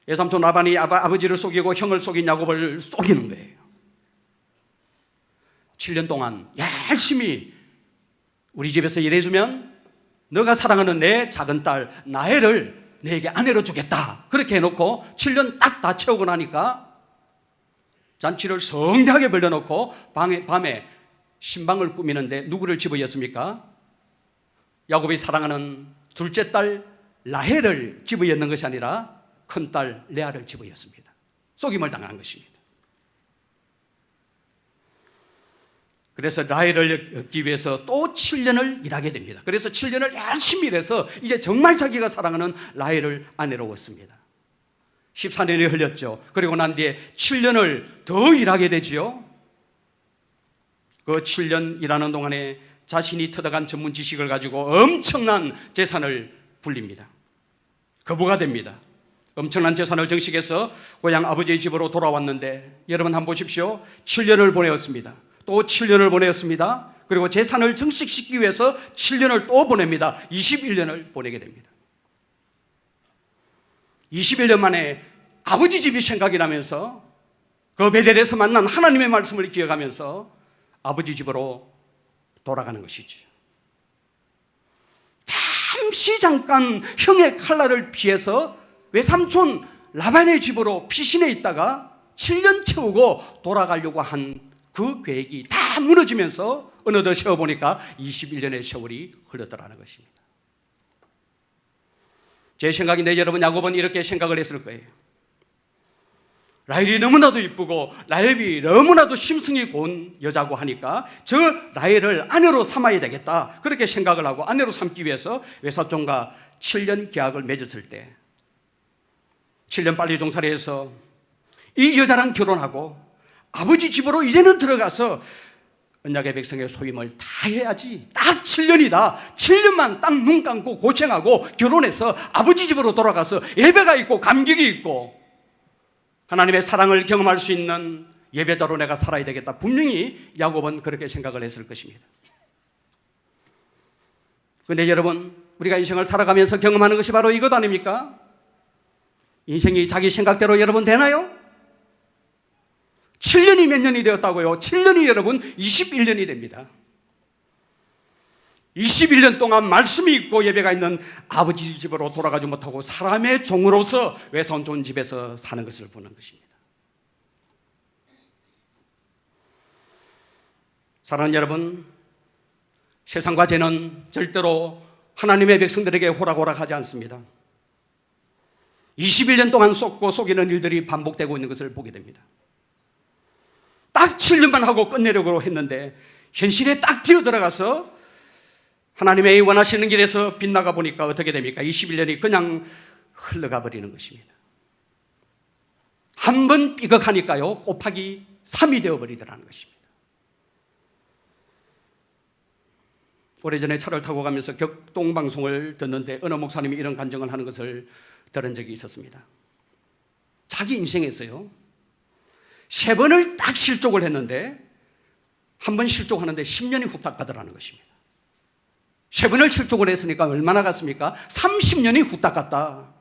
외삼촌 라반이 아버지를 속이고 형을 속인 야곱을 속이는 거예요. 7년 동안 열심히 우리 집에서 일해주면 너가 사랑하는 내 작은 딸 나엘을 내게 아내로 주겠다, 그렇게 해놓고 7년 딱 다 채우고 나니까 잔치를 성대하게 벌려놓고 밤에 신방을 꾸미는데 누구를 집어였습니까? 야곱이 사랑하는 둘째 딸 라헬을 집어였는 것이 아니라 큰딸 레아를 집어였습니다. 속임을 당한 것입니다. 그래서 라헬을 얻기 위해서 또 7년을 일하게 됩니다. 그래서 7년을 열심히 일해서 이제 정말 자기가 사랑하는 라헬을 아내로 얻습니다. 14년이 흘렸죠. 그리고 난 뒤에 7년을 더 일하게 되지요. 그 7년 일하는 동안에 자신이 터득한 전문 지식을 가지고 엄청난 재산을 불립니다. 거부가 됩니다. 엄청난 재산을 정식해서 고향 아버지의 집으로 돌아왔는데 여러분 한번 보십시오. 7년을 보내었습니다. 또 7년을 보내었습니다. 그리고 재산을 증식시키기 위해서 7년을 또 보냅니다. 21년을 보내게 됩니다. 21년 만에 아버지 집이 생각이 나면서 그 베델에서 만난 하나님의 말씀을 기억하면서 아버지 집으로 돌아가는 것이죠. 잠시 잠깐 형의 칼날을 피해서 외삼촌 라반의 집으로 피신해 있다가 7년 채우고 돌아가려고 한 그 계획이 다 무너지면서 어느덧 세어보니까 21년의 세월이 흘렀더라는 것입니다. 제 생각인데 여러분, 야곱은 이렇게 생각을 했을 거예요. 라헬이 너무나도 이쁘고 라헬이 너무나도 심성이 고운 여자고 하니까 저 라헬을 아내로 삼아야 되겠다, 그렇게 생각을 하고 아내로 삼기 위해서 외삼촌과 7년 계약을 맺었을 때 7년 빨리 종살이 해서 이 여자랑 결혼하고 아버지 집으로 이제는 들어가서 언약의 백성의 소임을 다 해야지. 딱 7년이다. 7년만 딱 눈 감고 고생하고 결혼해서 아버지 집으로 돌아가서 예배가 있고 감격이 있고 하나님의 사랑을 경험할 수 있는 예배자로 내가 살아야 되겠다. 분명히 야곱은 그렇게 생각을 했을 것입니다. 그런데 여러분, 우리가 인생을 살아가면서 경험하는 것이 바로 이것 아닙니까? 인생이 자기 생각대로 여러분 되나요? 7년이 몇 년이 되었다고요? 7년이 여러분 21년이 됩니다. 21년 동안 말씀이 있고 예배가 있는 아버지 집으로 돌아가지 못하고 사람의 종으로서 외삼촌 집에서 사는 것을 보는 것입니다. 사랑하는 여러분, 세상과 죄는 절대로 하나님의 백성들에게 호락호락하지 않습니다. 21년 동안 속고 속이는 일들이 반복되고 있는 것을 보게 됩니다. 딱 7년만 하고 끝내려고 했는데 현실에 딱 뛰어들어가서 하나님의 원하시는 길에서 빗나가 보니까 어떻게 됩니까? 21년이 그냥 흘러가 버리는 것입니다. 한 번 삐걱하니까요, 곱하기 3이 되어버리더라는 것입니다. 오래전에 차를 타고 가면서 격동방송을 듣는데 어느 목사님이 이런 간증을 하는 것을 들은 적이 있었습니다. 자기 인생에서요, 3번을 딱 실족을 했는데 한 번 실족하는데 10년이 후딱 가더라는 것입니다. 3번을 실족을 했으니까 얼마나 갔습니까? 30년이 후딱 갔다.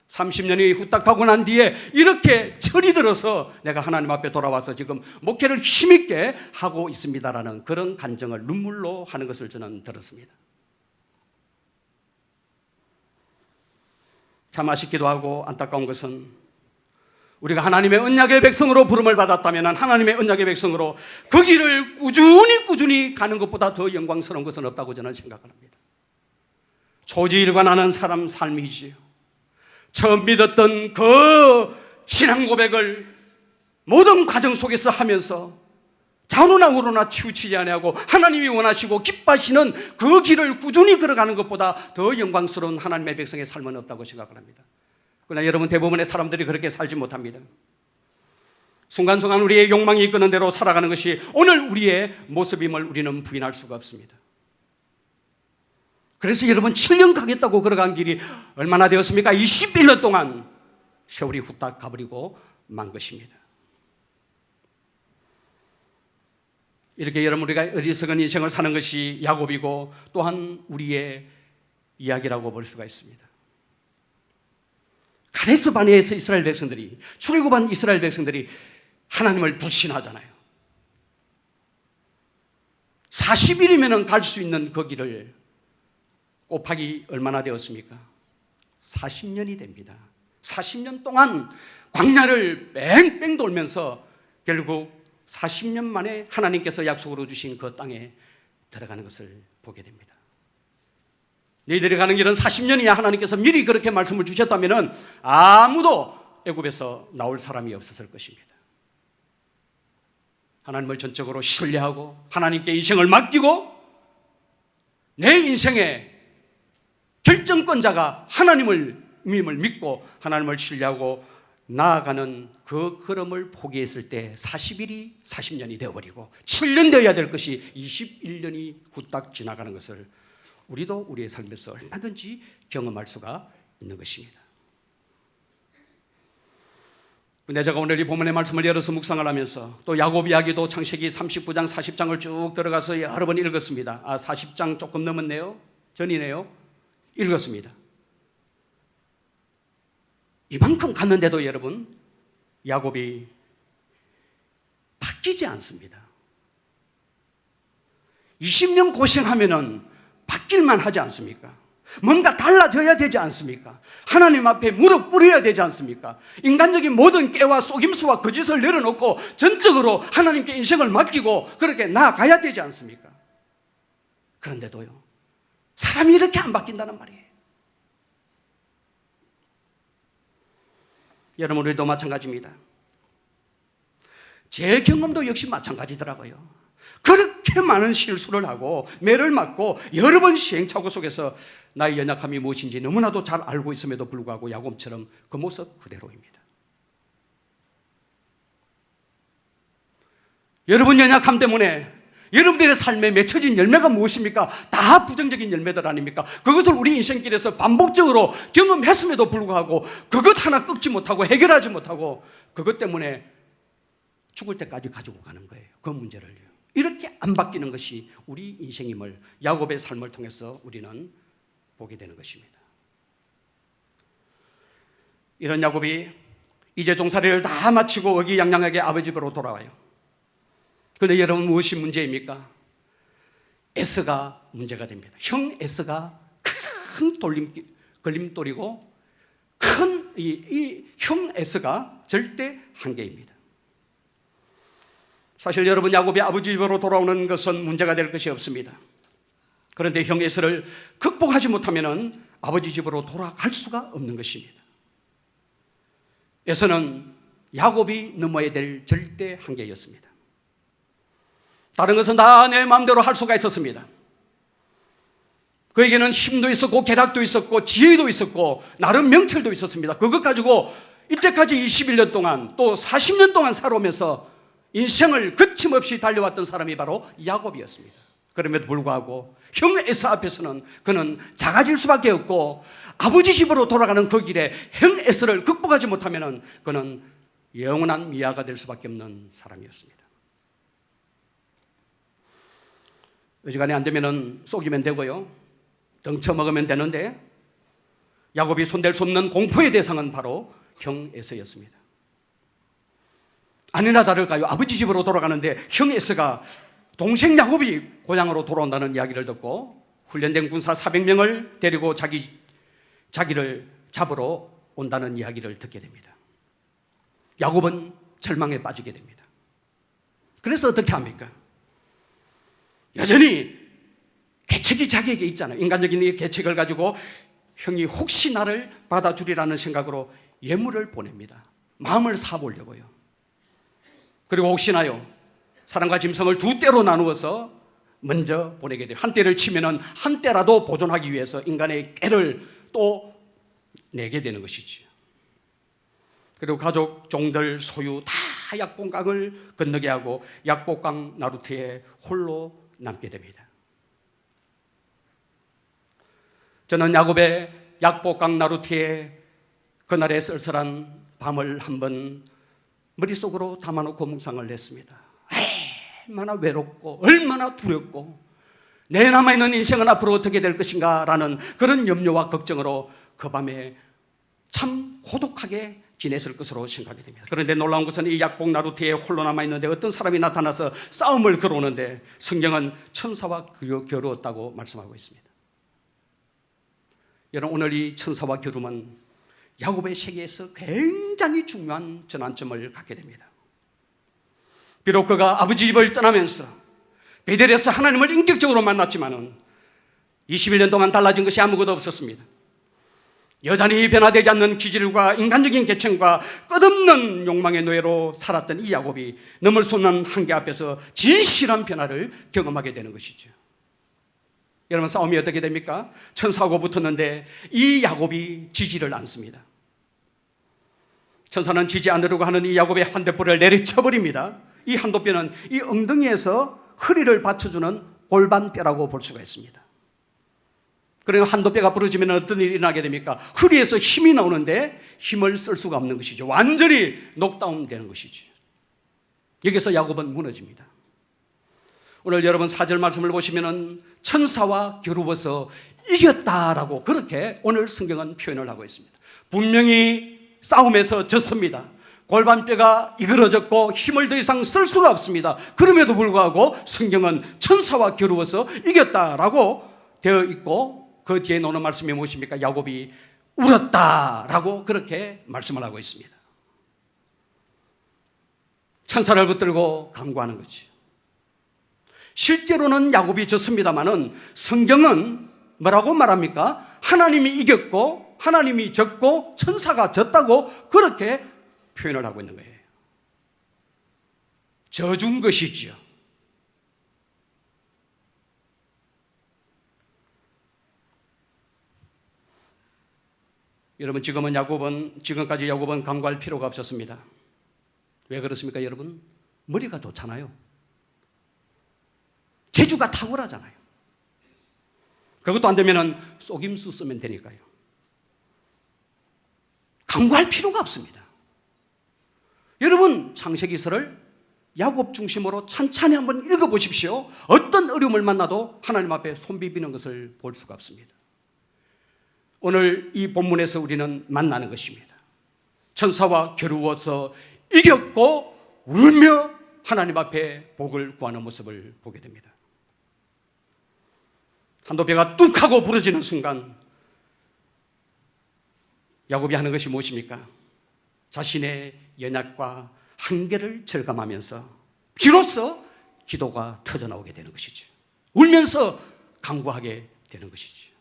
30년이 후딱 하고 난 뒤에 이렇게 철이 들어서 내가 하나님 앞에 돌아와서 지금 목회를 힘있게 하고 있습니다라는 그런 간증을 눈물로 하는 것을 저는 들었습니다. 참 아쉽기도 하고 안타까운 것은 우리가 하나님의 언약의 백성으로 부름을 받았다면 하나님의 언약의 백성으로 그 길을 꾸준히 가는 것보다 더 영광스러운 것은 없다고 저는 생각을 합니다. 초지일관하는 사람 삶이지요. 처음 믿었던 그 신앙 고백을 모든 과정 속에서 하면서 좌우나 우로나 치우치지 아니하고 하나님이 원하시고 기뻐하시는 그 길을 꾸준히 걸어가는 것보다 더 영광스러운 하나님의 백성의 삶은 없다고 생각을 합니다. 그러나 여러분, 대부분의 사람들이 그렇게 살지 못합니다. 순간순간 우리의 욕망이 이끄는 대로 살아가는 것이 오늘 우리의 모습임을 우리는 부인할 수가 없습니다. 그래서 여러분, 7년 가겠다고 걸어간 길이 얼마나 되었습니까? 21년 동안 세월이 후딱 가버리고 만 것입니다. 이렇게 여러분, 우리가 어리석은 인생을 사는 것이 야곱이고 또한 우리의 이야기라고 볼 수가 있습니다. 가데스 바네아에서 이스라엘 백성들이, 출애굽한 이스라엘 백성들이 하나님을 불신하잖아요. 40일이면 갈 수 있는 그 길을 곱하기 얼마나 되었습니까? 40년이 됩니다. 40년 동안 광야를 뺑뺑 돌면서 결국 40년 만에 하나님께서 약속으로 주신 그 땅에 들어가는 것을 보게 됩니다. 너희들이 가는 길은 40년이야 하나님께서 미리 그렇게 말씀을 주셨다면 아무도 애굽에서 나올 사람이 없었을 것입니다. 하나님을 전적으로 신뢰하고 하나님께 인생을 맡기고 내 인생의 결정권자가 하나님을 믿고 하나님을 신뢰하고 나아가는 그 걸음을 포기했을 때 40일이 40년이 되어버리고 7년 되어야 될 것이 21년이 후딱 지나가는 것을 우리도 우리의 삶에서 얼마든지 경험할 수가 있는 것입니다. 근데 제가 오늘 이 본문의 말씀을 열어서 묵상을 하면서 또 야곱 이야기도 창세기 39장 40장을 쭉 들어가서 여러 번 읽었습니다. 40장 조금 넘었네요. 전이네요. 읽었습니다. 이만큼 갔는데도 여러분, 야곱이 바뀌지 않습니다. 20년 고생하면은 바뀔만 하지 않습니까? 뭔가 달라져야 되지 않습니까? 하나님 앞에 무릎 꿇어야 되지 않습니까? 인간적인 모든 깨와 속임수와 거짓을 내려놓고 전적으로 하나님께 인생을 맡기고 그렇게 나아가야 되지 않습니까? 그런데도요, 사람이 이렇게 안 바뀐다는 말이에요. 여러분, 우리도 마찬가지입니다. 제 경험도 역시 마찬가지더라고요. 그렇게 많은 실수를 하고 매를 맞고 여러 번 시행착오 속에서 나의 연약함이 무엇인지 너무나도 잘 알고 있음에도 불구하고 야곱처럼 그 모습 그대로입니다. 여러분 연약함 때문에 여러분들의 삶에 맺혀진 열매가 무엇입니까? 다 부정적인 열매들 아닙니까? 그것을 우리 인생길에서 반복적으로 경험했음에도 불구하고 그것 하나 꺾지 못하고 해결하지 못하고 그것 때문에 죽을 때까지 가지고 가는 거예요. 그 문제를요. 이렇게 안 바뀌는 것이 우리 인생임을 야곱의 삶을 통해서 우리는 보게 되는 것입니다. 이런 야곱이 이제 종살이를 다 마치고 의기양양하게 아버지 집으로 돌아와요. 그런데 여러분, 무엇이 문제입니까? 에서가 문제가 됩니다. 형 에서가 큰 걸림돌이고 큰 이 형 에서가 절대 한계입니다. 사실 여러분, 야곱이 아버지 집으로 돌아오는 것은 문제가 될 것이 없습니다. 그런데 형 에서를 극복하지 못하면 아버지 집으로 돌아갈 수가 없는 것입니다. 에서는 야곱이 넘어야 될 절대 한계였습니다. 다른 것은 다 내 마음대로 할 수가 있었습니다. 그에게는 힘도 있었고 계략도 있었고 지혜도 있었고 나름 명철도 있었습니다. 그것 가지고 이때까지 21년 동안 또 40년 동안 살아오면서 인생을 거침없이 달려왔던 사람이 바로 야곱이었습니다. 그럼에도 불구하고 형 에서 앞에서는 그는 작아질 수밖에 없고 아버지 집으로 돌아가는 그 길에 형 에서를 극복하지 못하면 그는 영원한 미아가 될 수밖에 없는 사람이었습니다. 어지간히 안 되면 속이면 되고요, 덩쳐 먹으면 되는데 야곱이 손댈 수 없는 공포의 대상은 바로 형 에서였습니다. 아니나 다를까요? 아버지 집으로 돌아가는데 형 에서가 동생 야곱이 고향으로 돌아온다는 이야기를 듣고 훈련된 군사 400명을 데리고 자기를 잡으러 온다는 이야기를 듣게 됩니다. 야곱은 절망에 빠지게 됩니다. 그래서 어떻게 합니까? 여전히 계책이 자기에게 있잖아요. 인간적인 이 계책을 가지고 형이 혹시 나를 받아주리라는 생각으로 예물을 보냅니다. 마음을 사보려고요. 그리고 혹시나요, 사람과 짐승을 두 떼로 나누어서 먼저 보내게 돼요. 한 떼를 치면은 한 떼라도 보존하기 위해서 인간의 꾀를 또 내게 되는 것이죠. 그리고 가족, 종들, 소유 다 약복강을 건너게 하고 약복강 나루트에 홀로 남게 됩니다. 저는 야곱의 약복강 나루트에 그날의 쓸쓸한 밤을 한번 머릿속으로 담아놓고 묵상을 했습니다. 얼마나 외롭고 얼마나 두렵고 내 남아있는 인생은 앞으로 어떻게 될 것인가 라는 그런 염려와 걱정으로 그 밤에 참 고독하게 지냈을 것으로 생각이 됩니다. 그런데 놀라운 것은 이 약복 나루트에 홀로 남아있는데 어떤 사람이 나타나서 싸움을 걸어오는데 성경은 천사와 겨루었다고 말씀하고 있습니다. 여러분, 오늘 이 천사와 겨룸은 야곱의 세계에서 굉장히 중요한 전환점을 갖게 됩니다. 비록 그가 아버지 집을 떠나면서 베델에서 하나님을 인격적으로 만났지만은 21년 동안 달라진 것이 아무것도 없었습니다. 여전히 변화되지 않는 기질과 인간적인 계층과 끝없는 욕망의 노예로 살았던 이 야곱이 넘을 수 없는 한계 앞에서 진실한 변화를 경험하게 되는 것이죠. 여러분, 싸움이 어떻게 됩니까? 천사하고 붙었는데 이 야곱이 지지를 않습니다. 천사는 지지 않으려고 하는 이 야곱의 한대뼈를 내리쳐버립니다. 이 한도뼈는 이 엉덩이에서 허리를 받쳐주는 골반뼈라고 볼 수가 있습니다. 그러니까 한도뼈가 부러지면 어떤 일이 일어나게 됩니까? 허리에서 힘이 나오는데 힘을 쓸 수가 없는 것이죠. 완전히 녹다운 되는 것이죠. 여기서 야곱은 무너집니다. 오늘 여러분 4절 말씀을 보시면 천사와 겨루어서 이겼다라고 그렇게 오늘 성경은 표현을 하고 있습니다. 분명히 싸움에서 졌습니다. 골반뼈가 이그러졌고 힘을 더 이상 쓸 수가 없습니다. 그럼에도 불구하고 성경은 천사와 겨루어서 이겼다라고 되어 있고 그 뒤에 나오는 말씀이 무엇입니까? 야곱이 울었다라고 그렇게 말씀을 하고 있습니다. 천사를 붙들고 간구하는 거죠. 실제로는 야곱이 졌습니다마는 성경은 뭐라고 말합니까? 하나님이 이겼고 하나님이 졌고 천사가 졌다고 그렇게 표현을 하고 있는 거예요. 져준 것이지요. 여러분, 지금까지 야곱은 간구할 필요가 없었습니다. 왜 그렇습니까, 여러분? 머리가 좋잖아요. 재주가 탁월하잖아요. 그것도 안 되면 속임수 쓰면 되니까요. 간구할 필요가 없습니다. 여러분, 창세기서를 야곱 중심으로 찬찬히 한번 읽어보십시오. 어떤 어려움을 만나도 하나님 앞에 손 비비는 것을 볼 수가 없습니다. 오늘 이 본문에서 우리는 만나는 것입니다. 천사와 겨루어서 이겼고 울며 하나님 앞에 복을 구하는 모습을 보게 됩니다. 한도뼈가 뚝 하고 부러지는 순간 야곱이 하는 것이 무엇입니까? 자신의 연약과 한계를 절감하면서 비로소 기도가 터져나오게 되는 것이죠. 울면서 간구하게 되는 것이죠.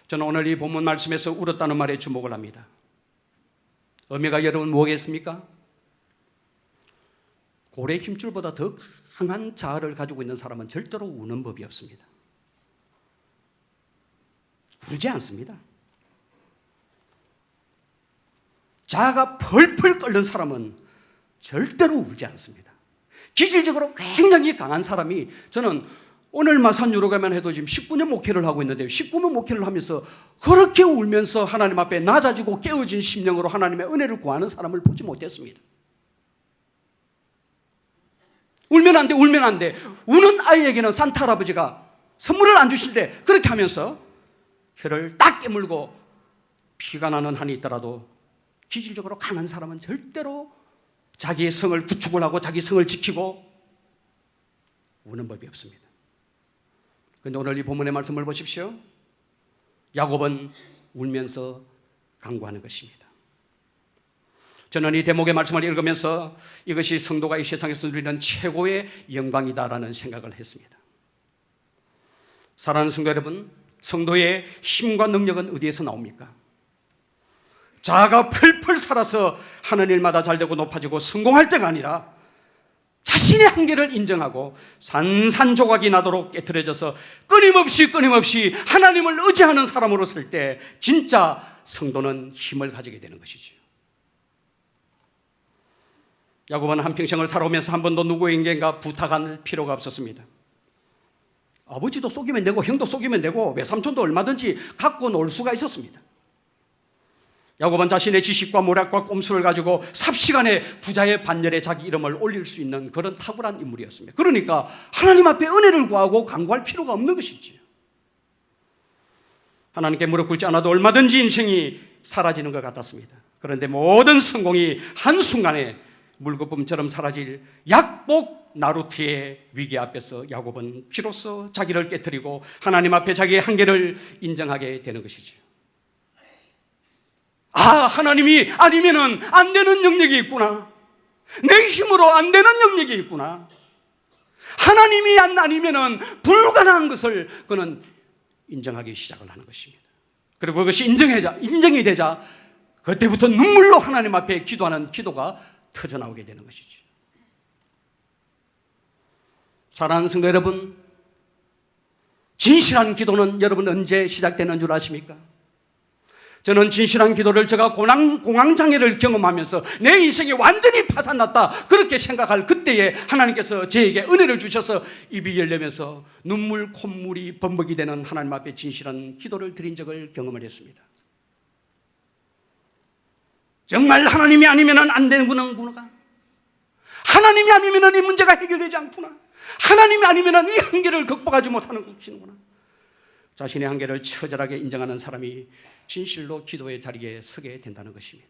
저는 오늘 이 본문 말씀에서 울었다는 말에 주목을 합니다. 의미가 여러분 뭐겠습니까? 고래 힘줄보다 더 강한 자아를 가지고 있는 사람은 절대로 우는 법이 없습니다. 울지 않습니다. 자아가 펄펄 끓는 사람은 절대로 울지 않습니다. 기질적으로 굉장히 강한 사람이, 저는 오늘 마산 유로 가면 해도 지금 19년 목회를 하고 있는데요. 19년 목회를 하면서 그렇게 울면서 하나님 앞에 낮아지고 깨어진 심령으로 하나님의 은혜를 구하는 사람을 보지 못했습니다. 울면 안 돼, 울면 안 돼. 우는 아이에게는 산타 할아버지가 선물을 안 주실 때 그렇게 하면서 혀를 딱 깨물고 피가 나는 한이 있더라도 기질적으로 강한 사람은 절대로 자기의 성을 구축을 하고 자기 성을 지키고 우는 법이 없습니다. 그런데 오늘 이 본문의 말씀을 보십시오. 야곱은 울면서 강구하는 것입니다. 저는 이 대목의 말씀을 읽으면서 이것이 성도가 이 세상에서 누리는 최고의 영광이다라는 생각을 했습니다. 사랑하는 성도 여러분, 성도의 힘과 능력은 어디에서 나옵니까? 자아가 펄펄 살아서 하는 일마다 잘되고 높아지고 성공할 때가 아니라 자신의 한계를 인정하고 산산조각이 나도록 깨트려져서 끊임없이 하나님을 의지하는 사람으로 설 때 진짜 성도는 힘을 가지게 되는 것이죠. 야곱은 한평생을 살아오면서 한 번도 누구에게인가 부탁할 필요가 없었습니다. 아버지도 속이면 되고 형도 속이면 되고 외삼촌도 얼마든지 갖고 놀 수가 있었습니다. 야곱은 자신의 지식과 모략과 꼼수를 가지고 삽시간에 부자의 반열에 자기 이름을 올릴 수 있는 그런 탁월한 인물이었습니다. 그러니까 하나님 앞에 은혜를 구하고 간구할 필요가 없는 것이지요. 하나님께 무릎 꿇지 않아도 얼마든지 인생이 사라지는 것 같았습니다. 그런데 모든 성공이 한순간에 물거품처럼 사라질 약복 나루트의 위기 앞에서 야곱은 비로소 자기를 깨트리고 하나님 앞에 자기의 한계를 인정하게 되는 것이죠. 하나님이 아니면은 안 되는 영역이 있구나. 내 힘으로 안 되는 영역이 있구나. 하나님이 아니면은 불가능한 것을 그는 인정하기 시작을 하는 것입니다. 그리고 그것이 인정이 되자 그때부터 눈물로 하나님 앞에 기도하는 기도가 터져나오게 되는 것이죠. 사랑하는 성도 여러분, 진실한 기도는 여러분 언제 시작되는 줄 아십니까? 저는 진실한 기도를 제가 공황장애를 경험하면서 내 인생이 완전히 파산났다 그렇게 생각할 그때에 하나님께서 저에게 은혜를 주셔서 입이 열리면서 눈물 콧물이 범벅이 되는 하나님 앞에 진실한 기도를 드린 적을 경험을 했습니다. 정말 하나님이 아니면 안 되는구나. 하나님이 아니면 이 문제가 해결되지 않구나. 하나님이 아니면 이 한계를 극복하지 못하는 것이구나. 자신의 한계를 처절하게 인정하는 사람이 진실로 기도의 자리에 서게 된다는 것입니다.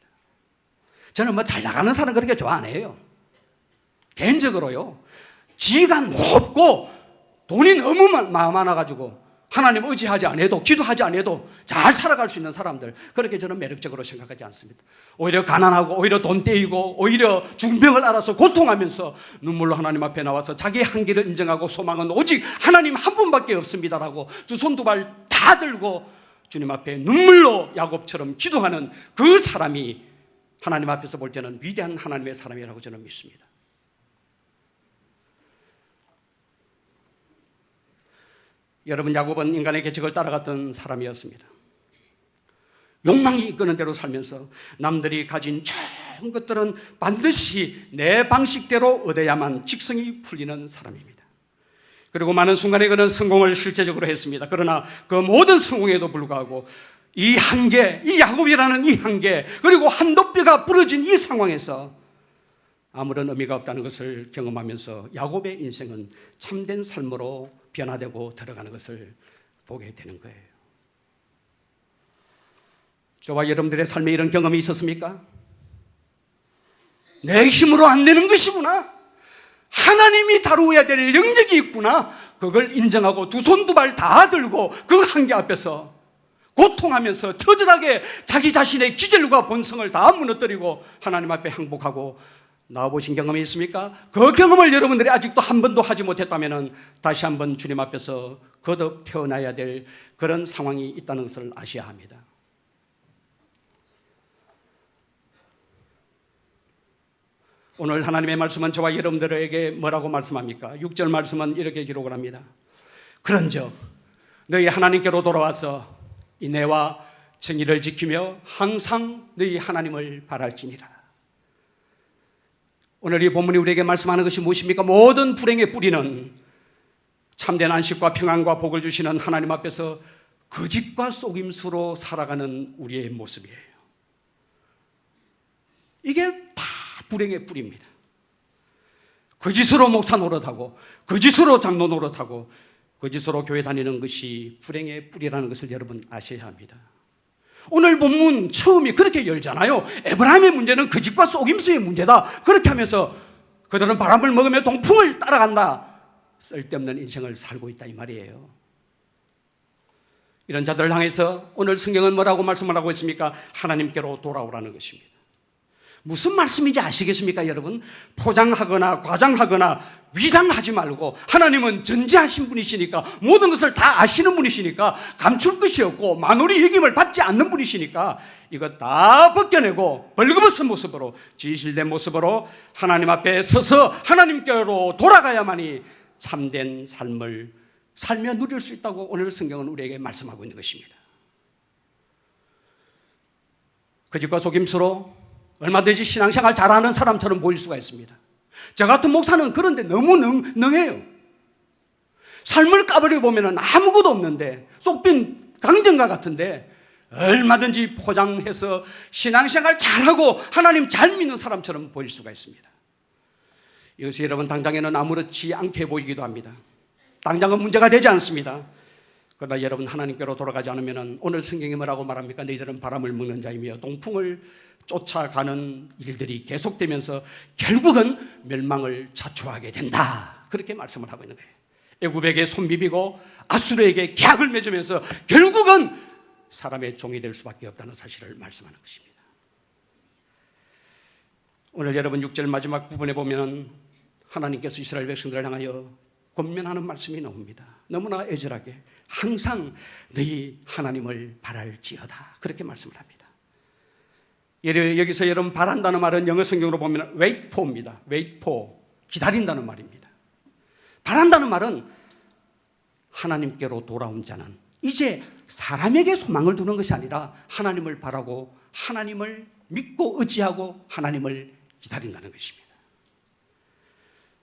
저는 잘 나가는 사람 그렇게 좋아 안 해요. 개인적으로요. 지위가 높고 돈이 너무 많아가지고 하나님 의지하지 않아도 기도하지 않아도 잘 살아갈 수 있는 사람들 그렇게 저는 매력적으로 생각하지 않습니다. 오히려 가난하고 오히려 돈 떼이고 오히려 중병을 알아서 고통하면서 눈물로 하나님 앞에 나와서 자기의 한계를 인정하고 소망은 오직 하나님 한 분밖에 없습니다라고 두 손 두 발 다 들고 주님 앞에 눈물로 야곱처럼 기도하는 그 사람이 하나님 앞에서 볼 때는 위대한 하나님의 사람이라고 저는 믿습니다. 여러분, 야곱은 인간의 계책을 따라갔던 사람이었습니다. 욕망이 이끄는 대로 살면서 남들이 가진 좋은 것들은 반드시 내 방식대로 얻어야만 직성이 풀리는 사람입니다. 그리고 많은 순간에 그는 성공을 실제적으로 했습니다. 그러나 그 모든 성공에도 불구하고 이 한계, 이 야곱이라는 이 한계, 그리고 한돛뼈가 부러진 이 상황에서 아무런 의미가 없다는 것을 경험하면서 야곱의 인생은 참된 삶으로 변화되고 들어가는 것을 보게 되는 거예요. 저와 여러분들의 삶에 이런 경험이 있었습니까? 내 힘으로 안 되는 것이구나. 하나님이 다루어야 될 영역이 있구나. 그걸 인정하고 두 손 두 발 다 들고 그 한계 앞에서 고통하면서 처절하게 자기 자신의 기질과 본성을 다 무너뜨리고 하나님 앞에 항복하고 나와보신 경험이 있습니까? 그 경험을 여러분들이 아직도 한 번도 하지 못했다면 다시 한번 주님 앞에서 거듭 태어나야 될 그런 상황이 있다는 것을 아셔야 합니다. 오늘 하나님의 말씀은 저와 여러분들에게 뭐라고 말씀합니까? 6절 말씀은 이렇게 기록을 합니다. 그런즉 너희 하나님께로 돌아와서 인애와 정의를 지키며 항상 너희 하나님을 바랄지니라. 오늘 이 본문이 우리에게 말씀하는 것이 무엇입니까? 모든 불행의 뿌리는 참된 안식과 평안과 복을 주시는 하나님 앞에서 거짓과 속임수로 살아가는 우리의 모습이에요. 이게 다 불행의 뿌리입니다. 거짓으로 목사 노릇하고 거짓으로 장로 노릇하고 거짓으로 교회 다니는 것이 불행의 뿌리라는 것을 여러분 아셔야 합니다. 오늘 본문 처음이 그렇게 열잖아요. 에브라임의 문제는 그 집과 속임수의 문제다. 그렇게 하면서 그들은 바람을 먹으며 동풍을 따라간다. 쓸데없는 인생을 살고 있다 이 말이에요. 이런 자들을 향해서 오늘 성경은 뭐라고 말씀을 하고 있습니까? 하나님께로 돌아오라는 것입니다. 무슨 말씀인지 아시겠습니까, 여러분? 포장하거나 과장하거나 위장하지 말고 하나님은 전지하신 분이시니까, 모든 것을 다 아시는 분이시니까, 감출 것이 없고 만홀히 여김을 받지 않는 분이시니까 이거 다 벗겨내고 벌거벗은 모습으로, 진실된 모습으로 하나님 앞에 서서 하나님께로 돌아가야만이 참된 삶을 살며 누릴 수 있다고 오늘 성경은 우리에게 말씀하고 있는 것입니다. 거짓과 속임수로 얼마든지 신앙생활 잘하는 사람처럼 보일 수가 있습니다. 저 같은 목사는 그런데 너무 능해요. 삶을 까버려 보면 아무것도 없는데, 쏙빈 강정과 같은데 얼마든지 포장해서 신앙생활 잘하고 하나님 잘 믿는 사람처럼 보일 수가 있습니다. 이것이 여러분 당장에는 아무렇지 않게 보이기도 합니다. 당장은 문제가 되지 않습니다. 그러나 여러분 하나님께로 돌아가지 않으면 오늘 성경이 뭐라고 말합니까? 너희들은 바람을 먹는 자이며 동풍을 쫓아가는 일들이 계속되면서 결국은 멸망을 자초하게 된다. 그렇게 말씀을 하고 있는 거예요. 애굽에게 손 비비고 아수르에게 계약을 맺으면서 결국은 사람의 종이 될 수밖에 없다는 사실을 말씀하는 것입니다. 오늘 여러분 6절 마지막 부분에 보면 하나님께서 이스라엘 백성들을 향하여 권면하는 말씀이 나옵니다. 너무나 애절하게 항상 너희 하나님을 바랄지어다. 그렇게 말씀을 합니다. 여기서 여러분 바란다는 말은 영어 성경으로 보면 wait for입니다. wait for, 기다린다는 말입니다. 바란다는 말은 하나님께로 돌아온 자는 이제 사람에게 소망을 두는 것이 아니라 하나님을 바라고 하나님을 믿고 의지하고 하나님을 기다린다는 것입니다.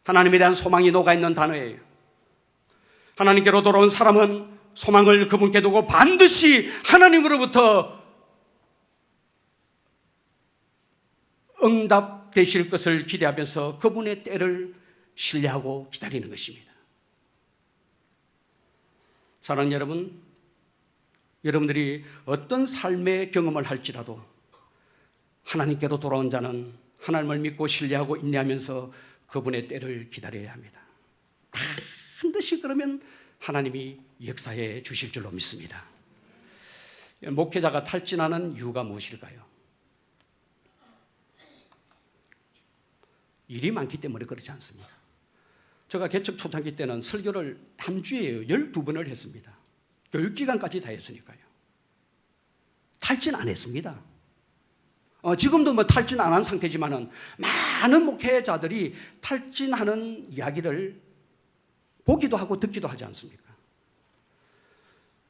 하나님에 대한 소망이 녹아있는 단어예요. 하나님께로 돌아온 사람은 소망을 그분께 두고 반드시 하나님으로부터 응답되실 것을 기대하면서 그분의 때를 신뢰하고 기다리는 것입니다. 사랑하는 여러분, 여러분들이 어떤 삶의 경험을 할지라도 하나님께로 돌아온 자는 하나님을 믿고 신뢰하고 인내하면서 그분의 때를 기다려야 합니다. 반드시 그러면 하나님이 역사해 주실 줄로 믿습니다. 목회자가 탈진하는 이유가 무엇일까요? 일이 많기 때문에 그렇지 않습니다. 제가 개척 초창기 때는 설교를 한 주에 12번을 했습니다. 교육기간까지 다 했으니까요. 탈진 안 했습니다. 지금도 뭐 탈진 안 한 상태지만은 많은 목회자들이 탈진하는 이야기를 보기도 하고 듣기도 하지 않습니까?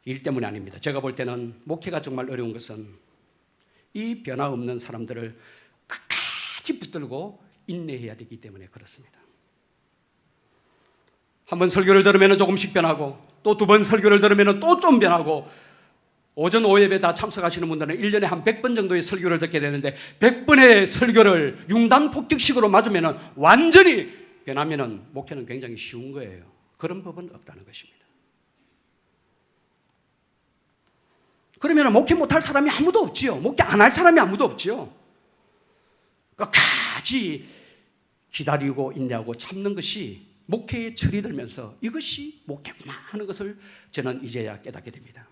일 때문이 아닙니다. 제가 볼 때는 목회가 정말 어려운 것은 이 변화 없는 사람들을 끝까지 붙들고 인내해야 되기 때문에 그렇습니다. 한 번 설교를 들으면 조금씩 변하고 또 두 번 설교를 들으면 또 좀 변하고 오전 오후 예배 다 참석하시는 분들은 1년에 한 100번 정도의 설교를 듣게 되는데 100번의 설교를 융단 폭격식으로 맞으면 완전히 변하면 목회는 굉장히 쉬운 거예요. 그런 법은 없다는 것입니다. 그러면 목회 못할 사람이 아무도 없지요. 목회 안 할 사람이 아무도 없지요. 끝까지 기다리고 인내하고 참는 것이 목회에 철이 들면서 이것이 목회구나 하는 것을 저는 이제야 깨닫게 됩니다.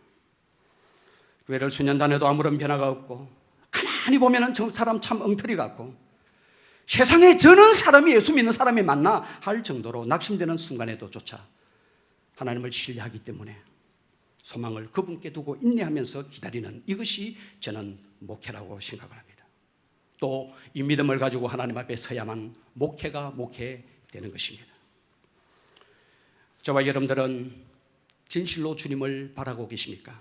교회를 수년 다녀도 아무런 변화가 없고 가만히 보면 저 사람 참 엉터리 같고 세상에 저는 사람이 예수 믿는 사람이 맞나 할 정도로 낙심되는 순간에도 조차 하나님을 신뢰하기 때문에 소망을 그분께 두고 인내하면서 기다리는 이것이 저는 목회라고 생각을 합니다. 또 이 믿음을 가지고 하나님 앞에 서야만 목회가 목회되는 것입니다. 저와 여러분들은 진실로 주님을 바라고 계십니까?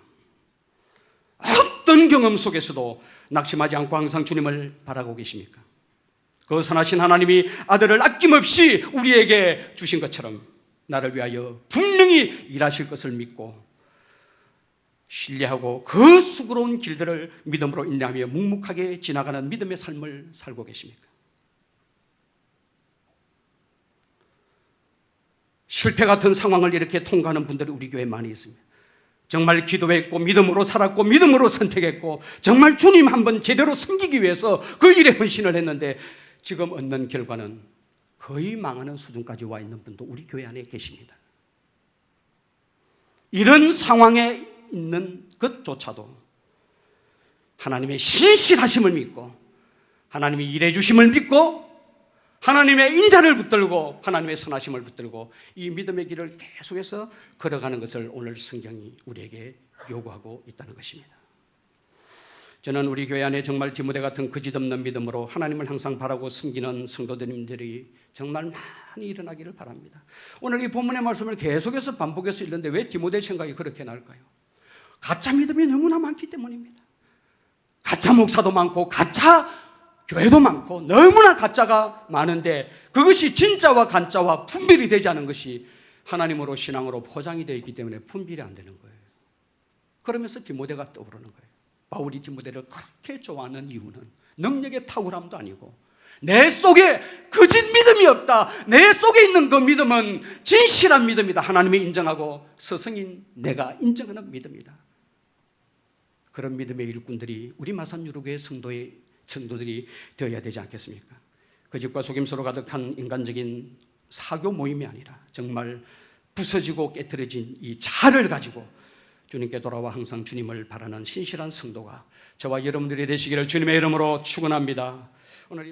어떤 경험 속에서도 낙심하지 않고 항상 주님을 바라고 계십니까? 그 선하신 하나님이 아들을 아낌없이 우리에게 주신 것처럼 나를 위하여 분명히 일하실 것을 믿고 신뢰하고 그 수고로운 길들을 믿음으로 인내하며 묵묵하게 지나가는 믿음의 삶을 살고 계십니까? 실패 같은 상황을 이렇게 통과하는 분들이 우리 교회에 많이 있습니다. 정말 기도했고 믿음으로 살았고 믿음으로 선택했고 정말 주님 한번 제대로 섬기기 위해서 그 일에 헌신을 했는데 지금 얻는 결과는 거의 망하는 수준까지 와 있는 분도 우리 교회 안에 계십니다. 이런 상황에 있는 것조차도 하나님의 신실하심을 믿고 하나님이 일해 주심을 믿고 하나님의 인자를 붙들고 하나님의 선하심을 붙들고 이 믿음의 길을 계속해서 걸어가는 것을 오늘 성경이 우리에게 요구하고 있다는 것입니다. 저는 우리 교회 안에 정말 디모데 같은 거짓없는 믿음으로 하나님을 항상 바라고 섬기는 성도님들이 정말 많이 일어나기를 바랍니다. 오늘 이 본문의 말씀을 계속해서 반복해서 읽는데 왜 디모데 생각이 그렇게 날까요? 가짜 믿음이 너무나 많기 때문입니다. 가짜 목사도 많고 가짜 교회도 많고 너무나 가짜가 많은데 그것이 진짜와 가짜와 분별이 되지 않은 것이 하나님으로 신앙으로 포장이 되어 있기 때문에 분별이 안 되는 거예요. 그러면서 디모데가 떠오르는 거예요. 바울이 디모데를 그렇게 좋아하는 이유는 능력의 탁월함도 아니고 내 속에 거짓 믿음이 없다. 내 속에 있는 그 믿음은 진실한 믿음이다. 하나님이 인정하고 스승인 내가 인정하는 믿음이다. 그런 믿음의 일꾼들이 우리 마산유로교회 성도들이 되어야 되지 않겠습니까? 거짓과 속임수로 가득한 인간적인 사교 모임이 아니라 정말 부서지고 깨트려진 이 자아를 가지고 주님께 돌아와 항상 주님을 바라는 신실한 성도가 저와 여러분들이 되시기를 주님의 이름으로 축원합니다. 오늘